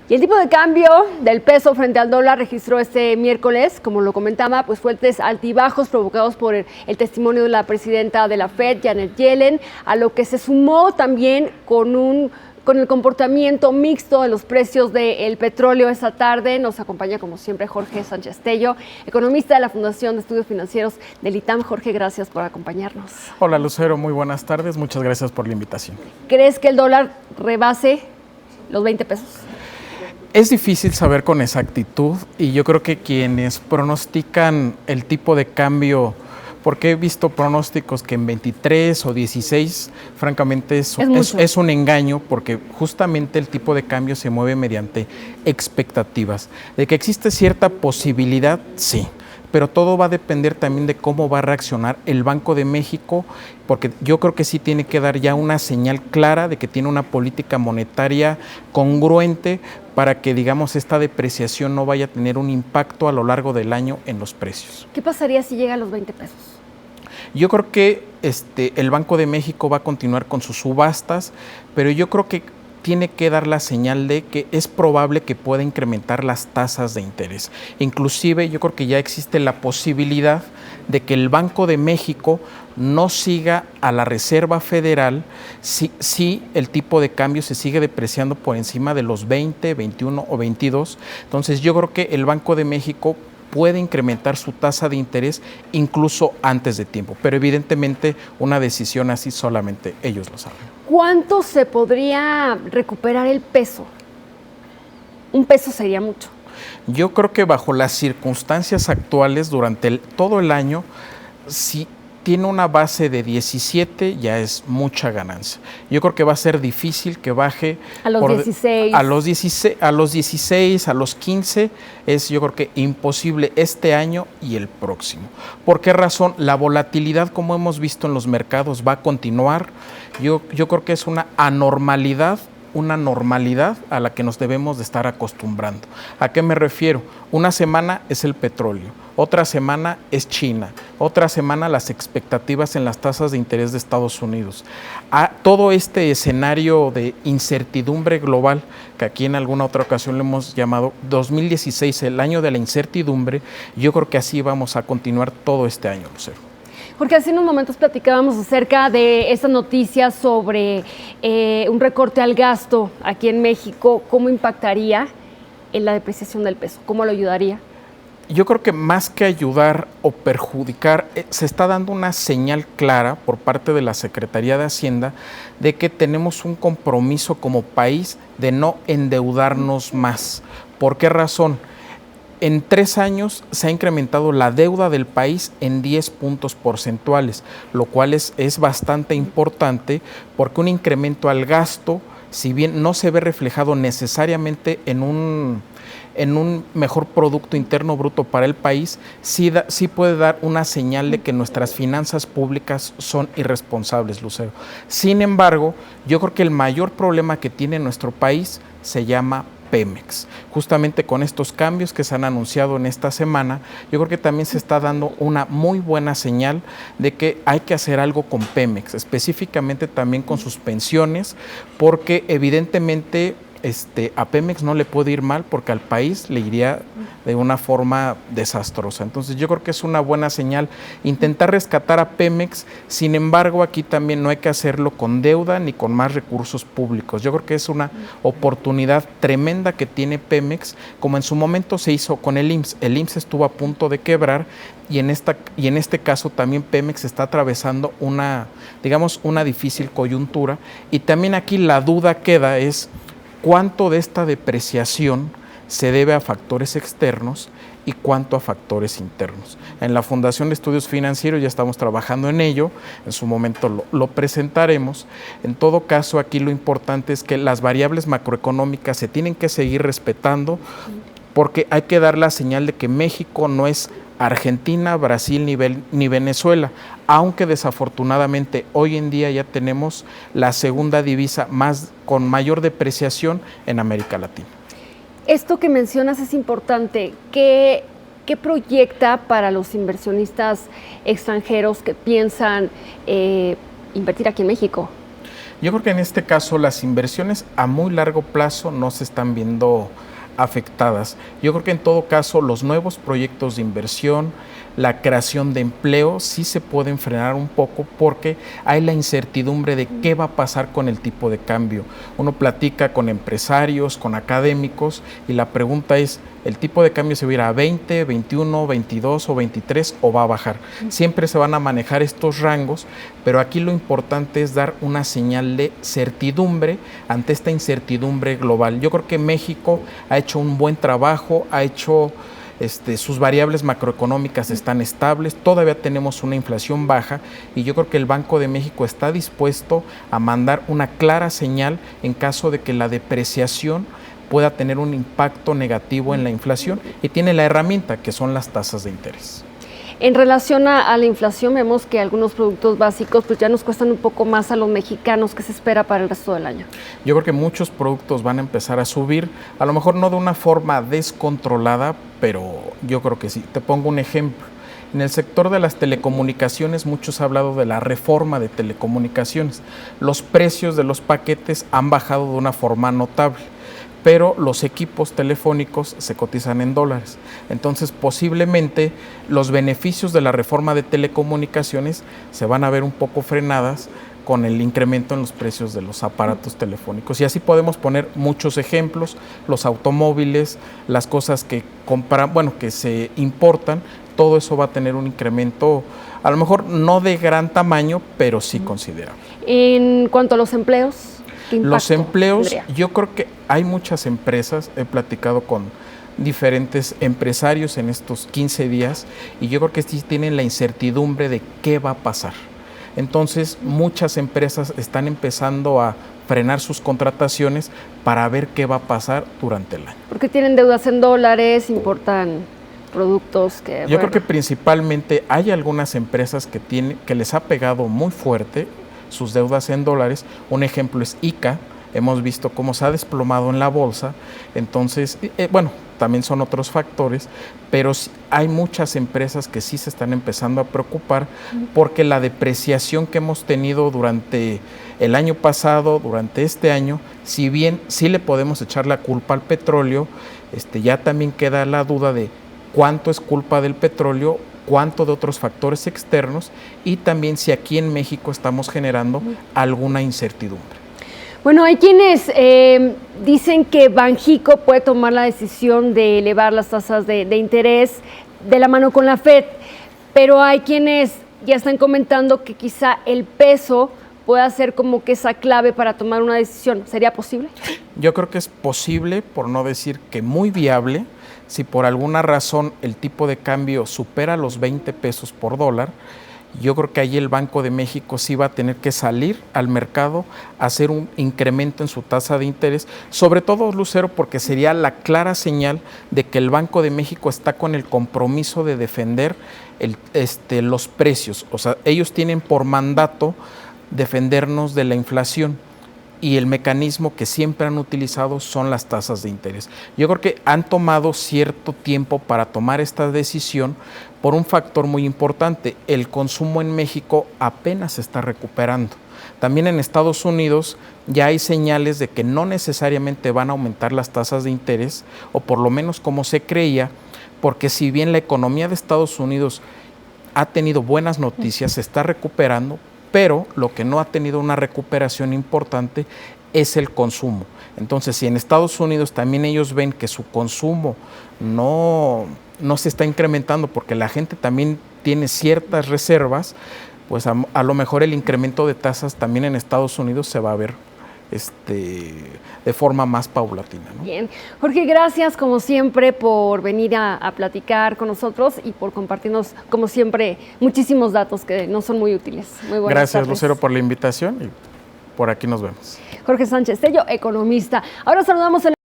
Y el tipo de cambio del peso frente al dólar registró este miércoles, como lo comentaba, pues fuertes altibajos provocados por el testimonio de la presidenta de la Fed, Janet Yellen, a lo que se sumó también con el comportamiento mixto de los precios del petróleo esta tarde. Nos acompaña, como siempre, Jorge Sánchez Tello, economista de la Fundación de Estudios Financieros del ITAM. Jorge, gracias por acompañarnos. Hola, Lucero, muy buenas tardes. Muchas gracias por la invitación. ¿Crees que el dólar rebase los 20 pesos? Es difícil saber con exactitud y yo creo que quienes pronostican el tipo de cambio, porque he visto pronósticos que en 23 o 16, francamente es un engaño, porque justamente el tipo de cambio se mueve mediante expectativas. De que existe cierta posibilidad, sí, pero todo va a depender también de cómo va a reaccionar el Banco de México, porque yo creo que sí tiene que dar ya una señal clara de que tiene una política monetaria congruente para que, digamos, esta depreciación no vaya a tener un impacto a lo largo del año en los precios. ¿Qué pasaría si llega a los 20 pesos? Yo creo que el Banco de México va a continuar con sus subastas, pero yo creo que tiene que dar la señal de que es probable que pueda incrementar las tasas de interés. Inclusive yo creo que ya existe la posibilidad de que el Banco de México no siga a la Reserva Federal si el tipo de cambio se sigue depreciando por encima de los 20, 21 o 22. Entonces yo creo que el Banco de México puede incrementar su tasa de interés incluso antes de tiempo, pero evidentemente una decisión así solamente ellos lo saben. ¿Cuánto se podría recuperar el peso? Un peso sería mucho. Yo creo que bajo las circunstancias actuales, durante todo el año, si tiene una base de 17, ya es mucha ganancia. Yo creo que va a ser difícil que baje a los 16. A los 16, a los 15, es yo creo que imposible este año y el próximo. ¿Por qué razón? La volatilidad, como hemos visto en los mercados, va a continuar. Yo creo que es una anormalidad, una normalidad a la que nos debemos de estar acostumbrando. ¿A qué me refiero? Una semana es el petróleo, otra semana es China, otra semana las expectativas en las tasas de interés de Estados Unidos. A todo este escenario de incertidumbre global, que aquí en alguna otra ocasión le hemos llamado 2016, el año de la incertidumbre, yo creo que así vamos a continuar todo este año, Lucero. Porque hace unos momentos platicábamos acerca de esta noticia sobre un recorte al gasto aquí en México. ¿Cómo impactaría en la depreciación del peso? ¿Cómo lo ayudaría? Yo creo que más que ayudar o perjudicar, se está dando una señal clara por parte de la Secretaría de Hacienda de que tenemos un compromiso como país de no endeudarnos más. ¿Por qué razón? En 3 años se ha incrementado la deuda del país en 10 puntos porcentuales, lo cual es bastante importante porque un incremento al gasto, si bien no se ve reflejado necesariamente en un mejor Producto Interno Bruto para el país, sí puede dar una señal de que nuestras finanzas públicas son irresponsables, Lucero. Sin embargo, yo creo que el mayor problema que tiene nuestro país se llama Pemex. Justamente con estos cambios que se han anunciado en esta semana, yo creo que también se está dando una muy buena señal de que hay que hacer algo con Pemex, específicamente también con sus pensiones, porque evidentemente a Pemex no le puede ir mal porque al país le iría de una forma desastrosa. Entonces yo creo que es una buena señal intentar rescatar a Pemex. Sin embargo, aquí también no hay que hacerlo con deuda ni con más recursos públicos. Yo creo que es una oportunidad tremenda que tiene Pemex, como en su momento se hizo con el IMSS. El IMSS estuvo a punto de quebrar y en este caso también Pemex está atravesando una difícil coyuntura. Y también aquí la duda queda es cuánto de esta depreciación se debe a factores externos y cuánto a factores internos. En la Fundación de Estudios Financieros ya estamos trabajando en ello, en su momento lo presentaremos. En todo caso, aquí lo importante es que las variables macroeconómicas se tienen que seguir respetando porque hay que dar la señal de que México no es Argentina, Brasil ni Venezuela, aunque desafortunadamente hoy en día ya tenemos la segunda divisa con mayor depreciación en América Latina. Esto que mencionas es importante. ¿Qué proyecta para los inversionistas extranjeros que piensan invertir aquí en México? Yo creo que en este caso las inversiones a muy largo plazo no se están viendo afectadas. Yo creo que en todo caso los nuevos proyectos de inversión, la creación de empleo sí se pueden frenar un poco porque hay la incertidumbre de qué va a pasar con el tipo de cambio. Uno platica con empresarios, con académicos y la pregunta es, ¿el tipo de cambio se va a ir a 20, 21, 22 o 23 o va a bajar? Siempre se van a manejar estos rangos, pero aquí lo importante es dar una señal de certidumbre ante esta incertidumbre global. Yo creo que México ha hecho un buen trabajo, ha hecho sus variables macroeconómicas están estables, todavía tenemos una inflación baja y yo creo que el Banco de México está dispuesto a mandar una clara señal en caso de que la depreciación pueda tener un impacto negativo en la inflación y tiene la herramienta que son las tasas de interés. En relación a la inflación, vemos que algunos productos básicos pues ya nos cuestan un poco más a los mexicanos. ¿Qué se espera para el resto del año? Yo creo que muchos productos van a empezar a subir, a lo mejor no de una forma descontrolada, pero yo creo que sí. Te pongo un ejemplo. En el sector de las telecomunicaciones, muchos han hablado de la reforma de telecomunicaciones. Los precios de los paquetes han bajado de una forma notable, pero los equipos telefónicos se cotizan en dólares. Entonces, posiblemente los beneficios de la reforma de telecomunicaciones se van a ver un poco frenadas con el incremento en los precios de los aparatos telefónicos. Y así podemos poner muchos ejemplos, los automóviles, las cosas que compran, que se importan, todo eso va a tener un incremento, a lo mejor no de gran tamaño, pero sí considerable. En cuanto a los empleos, los empleos, tendría? Yo creo que hay muchas empresas, he platicado con diferentes empresarios en estos 15 días y yo creo que sí tienen la incertidumbre de qué va a pasar. Entonces, muchas empresas están empezando a frenar sus contrataciones para ver qué va a pasar durante el año. Porque tienen deudas en dólares, importan productos que... Yo creo que principalmente hay algunas empresas que les ha pegado muy fuerte sus deudas en dólares. Un ejemplo es ICA, hemos visto cómo se ha desplomado en la bolsa, entonces, también son otros factores, pero hay muchas empresas que sí se están empezando a preocupar porque la depreciación que hemos tenido durante el año pasado, durante este año, si bien sí le podemos echar la culpa al petróleo, ya también queda la duda de cuánto es culpa del petróleo, cuánto de otros factores externos y también si aquí en México estamos generando alguna incertidumbre. Bueno, hay quienes dicen que Banxico puede tomar la decisión de elevar las tasas de interés de la mano con la FED, pero hay quienes ya están comentando que quizá el peso pueda ser como que esa clave para tomar una decisión. ¿Sería posible? Yo creo que es posible, por no decir que muy viable. Si por alguna razón el tipo de cambio supera los 20 pesos por dólar, yo creo que ahí el Banco de México sí va a tener que salir al mercado a hacer un incremento en su tasa de interés, sobre todo, Lucero, porque sería la clara señal de que el Banco de México está con el compromiso de defender los precios. O sea, ellos tienen por mandato defendernos de la inflación. Y el mecanismo que siempre han utilizado son las tasas de interés. Yo creo que han tomado cierto tiempo para tomar esta decisión por un factor muy importante. El consumo en México apenas se está recuperando. También en Estados Unidos ya hay señales de que no necesariamente van a aumentar las tasas de interés, o por lo menos como se creía, porque si bien la economía de Estados Unidos ha tenido buenas noticias, se está recuperando, pero lo que no ha tenido una recuperación importante es el consumo. Entonces, si en Estados Unidos también ellos ven que su consumo no se está incrementando porque la gente también tiene ciertas reservas, pues a lo mejor el incremento de tasas también en Estados Unidos se va a ver de forma más paulatina, ¿no? Bien. Jorge, gracias como siempre por venir a platicar con nosotros y por compartirnos como siempre muchísimos datos que nos son muy útiles. Muy buenas Gracias, tardes. Lucero, por la invitación y por aquí nos vemos. Jorge Sánchez Tello, economista. Ahora saludamos